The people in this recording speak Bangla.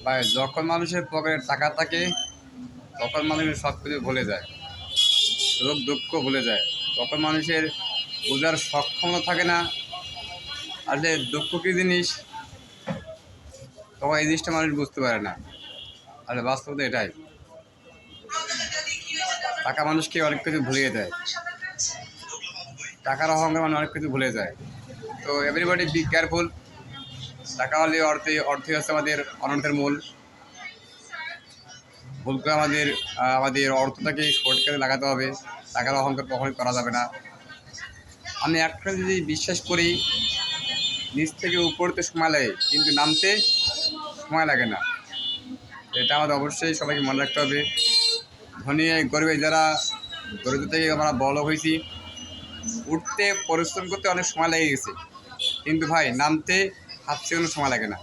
ভাই যখন মানুষের পকেটে টাকা থাকে তখন মানুষের সব কিছু ভুলে যায়, সুখ দুঃখ ভুলে যায়। তখন মানুষের বোঝার সক্ষমতা থাকে না আর যে দুঃখ কী জিনিস, তখন এই জিনিসটা মানুষ বুঝতে পারে না। আর বাস্তবতা এটাই, টাকা মানুষকে অনেক কিছু ভুলিয়ে দেয়, টাকার অহংকার মানুষ অনেক কিছু ভুলে যায়। তো এভরিবডি বি কেয়ারফুল। টাকা হলে অর্থই হচ্ছে আমাদের অনন্তের মূল। ভুল করে আমাদের অর্থটাকে সঠিক কাজে লাগাতে হবে। টাকার অহংকার কখনোই করা যাবে না। আমি একটা যদি বিশ্বাস করি, নিচ থেকে উপরতে সময় লাগে কিন্তু নামতে সময় লাগে না। এটা আমাদের অবশ্যই সবাইকে মনে রাখতে হবে। ধনী গরিবে যারা দরিদ্র থেকে আমরা বড় হয়েছি, উঠতে পরিশ্রম করতে অনেক সময় লেগে গেছে, কিন্তু ভাই নামতে হাফ সেকেন্ডও সময় লাগে না।